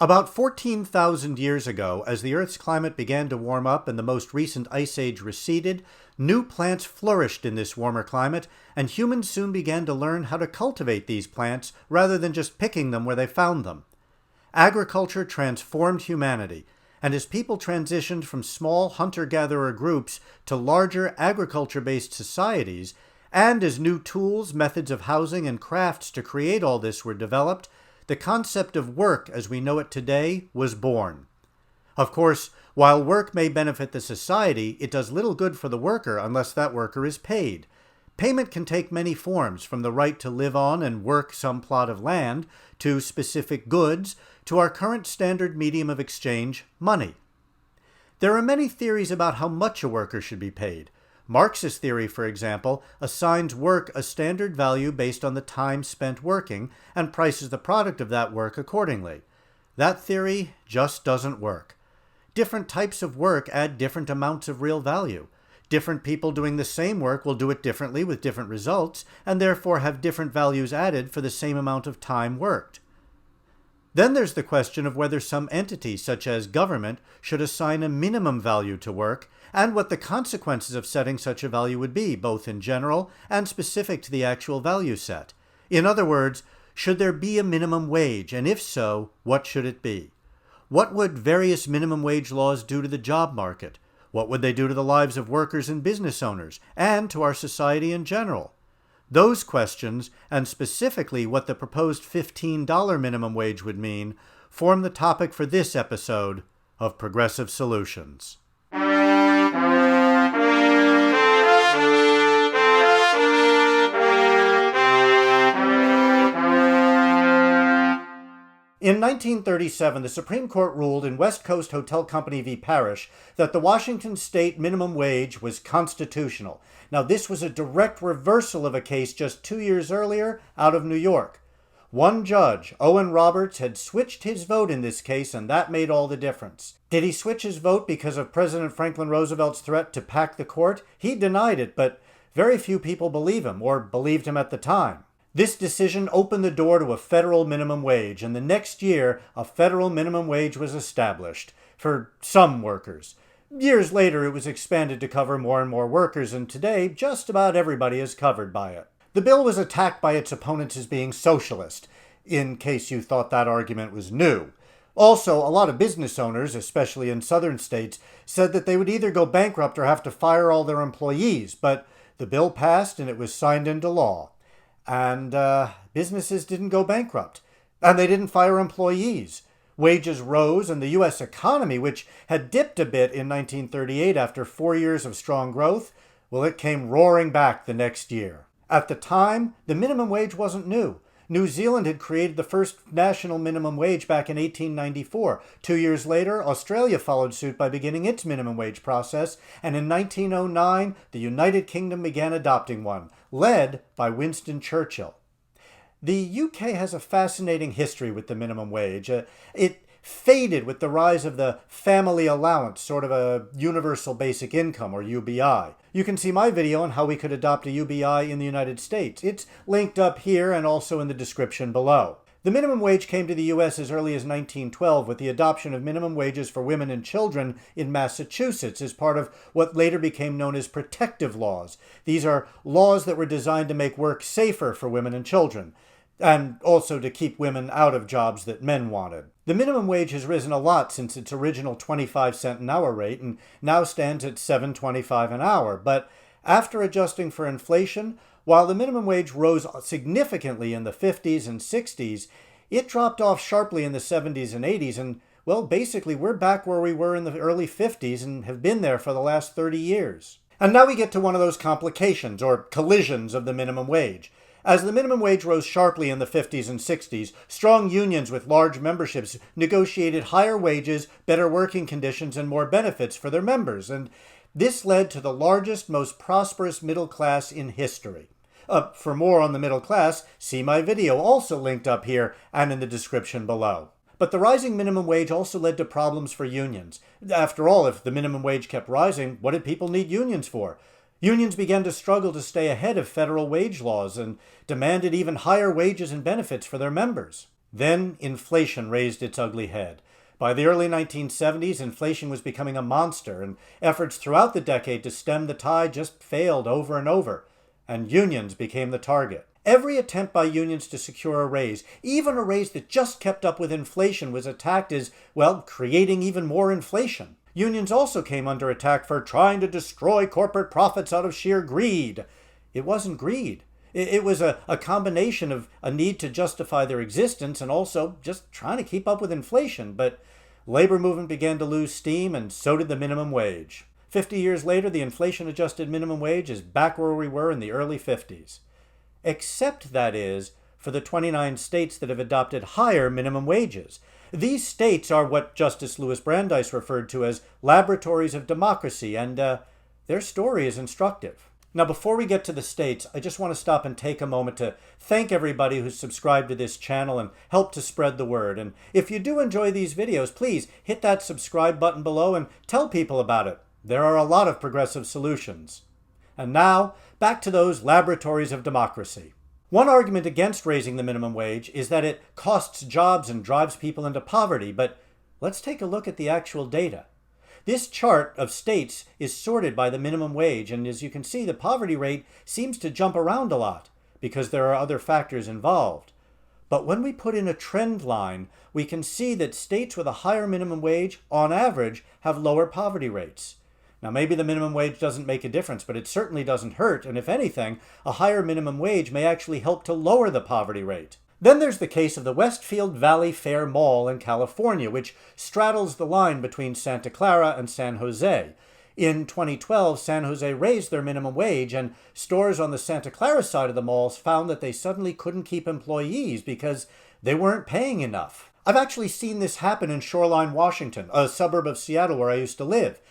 About 14,000 years ago, as the Earth's climate began to warm up and the most recent ice age receded, new plants flourished in this warmer climate, and humans soon began to learn how to cultivate these plants rather than just picking them where they found them. Agriculture transformed humanity, and as people transitioned from small hunter-gatherer groups to larger agriculture-based societies, and as new tools, methods of housing, and crafts to create all this were developed, the concept of work as we know it today was born. Of course, while work may benefit the society, it does little good for the worker unless that worker is paid. Payment can take many forms, from the right to live on and work some plot of land, to specific goods, to our current standard medium of exchange, money. There are many theories about how much a worker should be paid. Marxist theory, for example, assigns work a standard value based on the time spent working and prices the product of that work accordingly. That theory just doesn't work. Different types of work add different amounts of real value. Different people doing the same work will do it differently with different results, and therefore have different values added for the same amount of time worked. Then there's the question of whether some entity, such as government, should assign a minimum value to work, and what the consequences of setting such a value would be, both in general and specific to the actual value set. In other words, should there be a minimum wage, and if so, what should it be? What would various minimum wage laws do to the job market? What would they do to the lives of workers and business owners, and to our society in general? Those questions, and specifically what the proposed $15 minimum wage would mean, form the topic for this episode of Progressive Solutions. In 1937, the Supreme Court ruled in West Coast Hotel Company v. Parrish that the Washington state minimum wage was constitutional. Now, this was a direct reversal of a case just 2 years earlier out of New York. One judge, Owen Roberts, had switched his vote in this case, and that made all the difference. Did he switch his vote because of President Franklin Roosevelt's threat to pack the court? He denied it, but very few people believe him, or believed him at the time. This decision opened the door to a federal minimum wage, and the next year, a federal minimum wage was established for some workers. Years later, it was expanded to cover more and more workers, and today, just about everybody is covered by it. The bill was attacked by its opponents as being socialist, in case you thought that argument was new. Also, a lot of business owners, especially in southern states, said that they would either go bankrupt or have to fire all their employees, but the bill passed and it was signed into law. And businesses didn't go bankrupt, and they didn't fire employees. Wages rose, and the U.S. economy, which had dipped a bit in 1938 after 4 years of strong growth, well, it came roaring back the next year. At the time, the minimum wage wasn't new. New Zealand had created the first national minimum wage back in 1894. 2 years later, Australia followed suit by beginning its minimum wage process, and in 1909, the United Kingdom began adopting one, led by Winston Churchill. The UK has a fascinating history with the minimum wage. It faded with the rise of the family allowance, sort of a universal basic income, or UBI. You can see my video on how we could adopt a UBI in the United States. It's linked up here and also in the description below. The minimum wage came to the U.S. as early as 1912 with the adoption of minimum wages for women and children in Massachusetts as part of what later became known as protective laws. These are laws that were designed to make work safer for women and children, and also to keep women out of jobs that men wanted. The minimum wage has risen a lot since its original 25-cent an hour rate and now stands at $7.25 an hour. But after adjusting for inflation, while the minimum wage rose significantly in the 50s and 60s, it dropped off sharply in the 70s and 80s, and, well, basically we're back where we were in the early 50s and have been there for the last 30 years. And now we get to one of those complications, or collisions, of the minimum wage. As the minimum wage rose sharply in the 50s and 60s, strong unions with large memberships negotiated higher wages, better working conditions, and more benefits for their members, and this led to the largest, most prosperous middle class in history. For more on the middle class, see my video, also linked up here and in the description below. But the rising minimum wage also led to problems for unions. After all, if the minimum wage kept rising, what did people need unions for? Unions began to struggle to stay ahead of federal wage laws and demanded even higher wages and benefits for their members. Then inflation raised its ugly head. By the early 1970s, inflation was becoming a monster, and efforts throughout the decade to stem the tide just failed over and over, and unions became the target. Every attempt by unions to secure a raise, even a raise that just kept up with inflation, was attacked as, well, creating even more inflation. Unions also came under attack for trying to destroy corporate profits out of sheer greed. It wasn't greed. It was a combination of a need to justify their existence and also just trying to keep up with inflation. But labor movement began to lose steam, and so did the minimum wage. 50 years later, the inflation-adjusted minimum wage is back where we were in the early 50s. Except, that is, for the 29 states that have adopted higher minimum wages. These states are what Justice Louis Brandeis referred to as laboratories of democracy, and their story is instructive. Now, before we get to the states, I just want to stop and take a moment to thank everybody who's subscribed to this channel and helped to spread the word. And if you do enjoy these videos, please hit that subscribe button below and tell people about it. There are a lot of progressive solutions. And now, back to those laboratories of democracy. One argument against raising the minimum wage is that it costs jobs and drives people into poverty, but let's take a look at the actual data. This chart of states is sorted by the minimum wage, and as you can see, the poverty rate seems to jump around a lot because there are other factors involved. But when we put in a trend line, we can see that states with a higher minimum wage, on average, have lower poverty rates. Now, maybe the minimum wage doesn't make a difference, but it certainly doesn't hurt, and if anything, a higher minimum wage may actually help to lower the poverty rate. Then there's the case of the Westfield Valley Fair Mall in California, which straddles the line between Santa Clara and San Jose. In 2012, San Jose raised their minimum wage, and stores on the Santa Clara side of the malls found that they suddenly couldn't keep employees because they weren't paying enough. I've actually seen this happen in Shoreline, Washington, a suburb of Seattle where I used to live.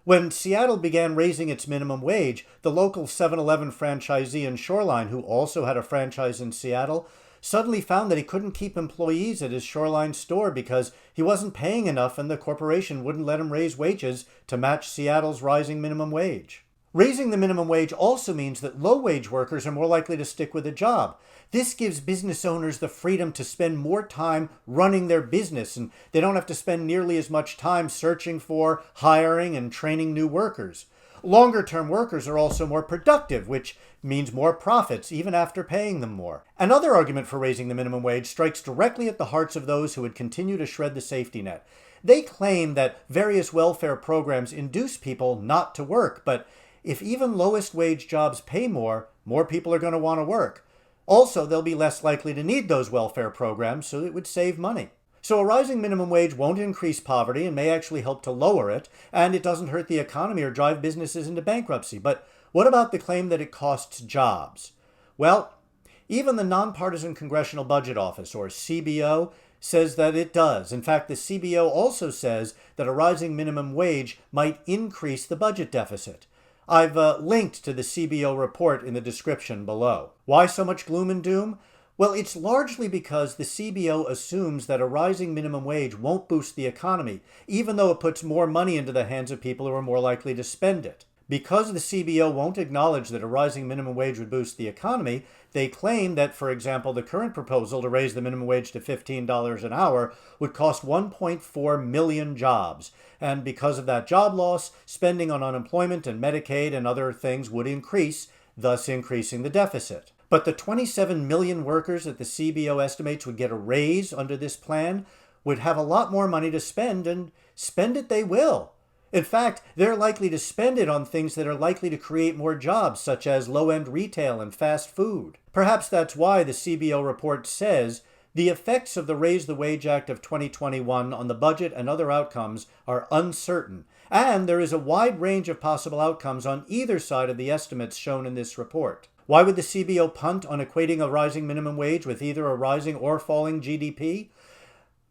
When Seattle began raising its minimum wage, the local 7-Eleven franchisee in Shoreline, who also had a franchise in Seattle, suddenly found that he couldn't keep employees at his Shoreline store because he wasn't paying enough and the corporation wouldn't let him raise wages to match Seattle's rising minimum wage. Raising the minimum wage also means that low-wage workers are more likely to stick with a job. This gives business owners the freedom to spend more time running their business, and they don't have to spend nearly as much time searching for, hiring, and training new workers. Longer-term workers are also more productive, which means more profits even after paying them more. Another argument for raising the minimum wage strikes directly at the hearts of those who would continue to shred the safety net. They claim that various welfare programs induce people not to work, but if even lowest wage jobs pay more people are going to want to work. Also, they'll be less likely to need those welfare programs, so it would save money. So a rising minimum wage won't increase poverty and may actually help to lower it, and it doesn't hurt the economy or drive businesses into bankruptcy. But what about the claim that it costs jobs? Well, even the Nonpartisan Congressional Budget Office, or CBO, says that it does. In fact, the CBO also says that a rising minimum wage might increase the budget deficit. I've linked to the CBO report in the description below. Why so much gloom and doom? Well, it's largely because the CBO assumes that a rising minimum wage won't boost the economy, even though it puts more money into the hands of people who are more likely to spend it. Because the CBO won't acknowledge that a rising minimum wage would boost the economy, they claim that, for example, the current proposal to raise the minimum wage to $15 an hour would cost 1.4 million jobs. And because of that job loss, spending on unemployment and Medicaid and other things would increase, thus increasing the deficit. But the 27 million workers that the CBO estimates would get a raise under this plan would have a lot more money to spend, and spend it they will. In fact, they're likely to spend it on things that are likely to create more jobs, such as low-end retail and fast food. Perhaps that's why the CBO report says the effects of the Raise the Wage Act of 2021 on the budget and other outcomes are uncertain, and there is a wide range of possible outcomes on either side of the estimates shown in this report. Why would the CBO punt on equating a rising minimum wage with either a rising or falling GDP?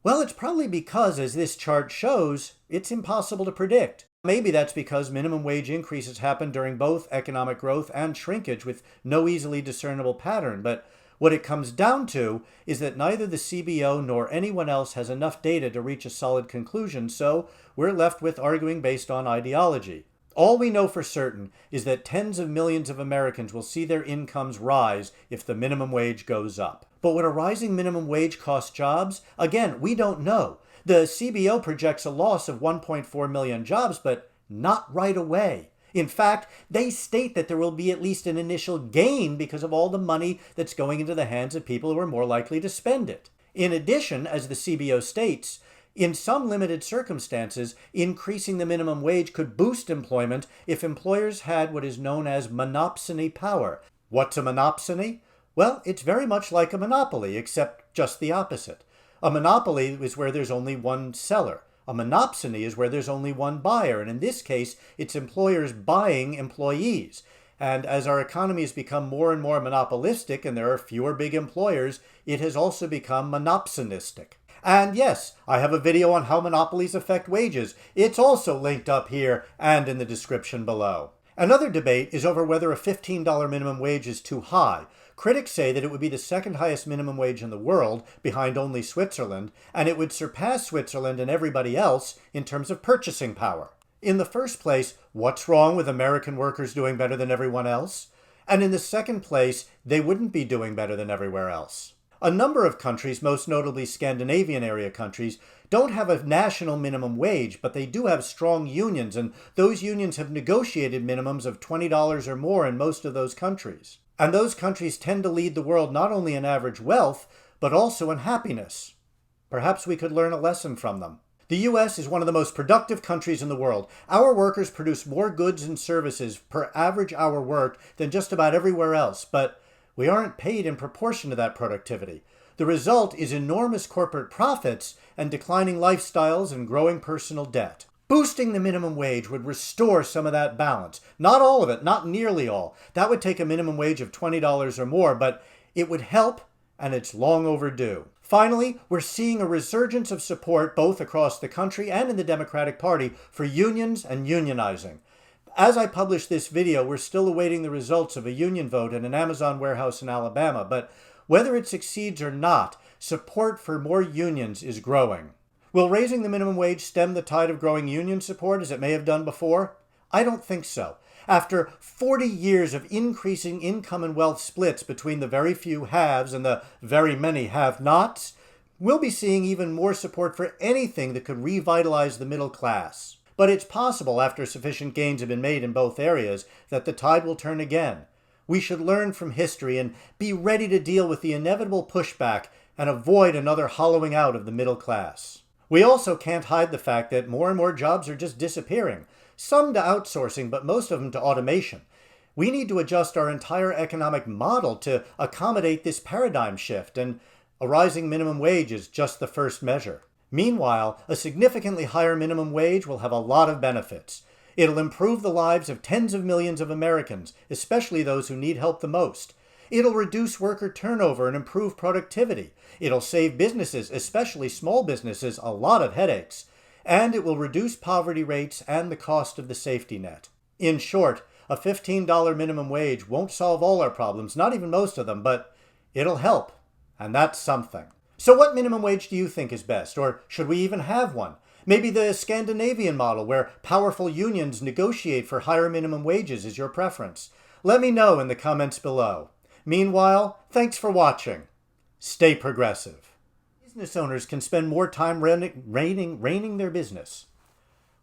Well, it's probably because, as this chart shows, it's impossible to predict. Maybe that's because minimum wage increases happen during both economic growth and shrinkage with no easily discernible pattern, but what it comes down to is that neither the CBO nor anyone else has enough data to reach a solid conclusion, so we're left with arguing based on ideology. All we know for certain is that tens of millions of Americans will see their incomes rise if the minimum wage goes up. But would a rising minimum wage cost jobs? Again, we don't know. The CBO projects a loss of 1.4 million jobs, but not right away. In fact, they state that there will be at least an initial gain because of all the money that's going into the hands of people who are more likely to spend it. In addition, as the CBO states, in some limited circumstances, increasing the minimum wage could boost employment if employers had what is known as monopsony power. What's a monopsony? Well, it's very much like a monopoly, except just the opposite. A monopoly is where there's only one seller. A monopsony is where there's only one buyer, and in this case, it's employers buying employees. And as our economy has become more and more monopolistic and there are fewer big employers, it has also become monopsonistic. And yes, I have a video on how monopolies affect wages. It's also linked up here and in the description below. Another debate is over whether a $15 minimum wage is too high. Critics say that it would be the second highest minimum wage in the world, behind only Switzerland, and it would surpass Switzerland and everybody else in terms of purchasing power. In the first place, what's wrong with American workers doing better than everyone else? And in the second place, they wouldn't be doing better than everywhere else. A number of countries, most notably Scandinavian area countries, don't have a national minimum wage, but they do have strong unions, and those unions have negotiated minimums of $20 or more in most of those countries. And those countries tend to lead the world not only in average wealth, but also in happiness. Perhaps we could learn a lesson from them. The U.S. is one of the most productive countries in the world. Our workers produce more goods and services per average hour worked than just about everywhere else, but we aren't paid in proportion to that productivity. The result is enormous corporate profits and declining lifestyles and growing personal debt. Boosting the minimum wage would restore some of that balance. Not all of it, not nearly all. That would take a minimum wage of $20 or more, but it would help, and it's long overdue. Finally, we're seeing a resurgence of support both across the country and in the Democratic Party for unions and unionizing. As I publish this video, we're still awaiting the results of a union vote in an Amazon warehouse in Alabama, but whether it succeeds or not, support for more unions is growing. Will raising the minimum wage stem the tide of growing union support as it may have done before? I don't think so. After 40 years of increasing income and wealth splits between the very few haves and the very many have-nots, we'll be seeing even more support for anything that could revitalize the middle class. But it's possible, after sufficient gains have been made in both areas, that the tide will turn again. We should learn from history and be ready to deal with the inevitable pushback and avoid another hollowing out of the middle class. We also can't hide the fact that more and more jobs are just disappearing. Some to outsourcing, but most of them to automation. We need to adjust our entire economic model to accommodate this paradigm shift, and a rising minimum wage is just the first measure. Meanwhile, a significantly higher minimum wage will have a lot of benefits. It'll improve the lives of tens of millions of Americans, especially those who need help the most. It'll reduce worker turnover and improve productivity. It'll save businesses, especially small businesses, a lot of headaches. And it will reduce poverty rates and the cost of the safety net. In short, a $15 minimum wage won't solve all our problems, not even most of them, but it'll help. And that's something. So what minimum wage do you think is best? Or should we even have one? Maybe the Scandinavian model, where powerful unions negotiate for higher minimum wages, is your preference. Let me know in the comments below. Meanwhile, thanks for watching. Stay progressive. Business owners can spend more time reining their business.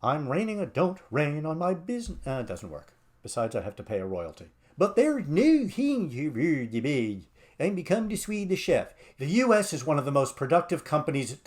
I'm raining a don't rain on my business. It doesn't work. Besides, I have to pay a royalty. But there's no thing to be. I become the Swedish chef. The U.S. is one of the most productive companies.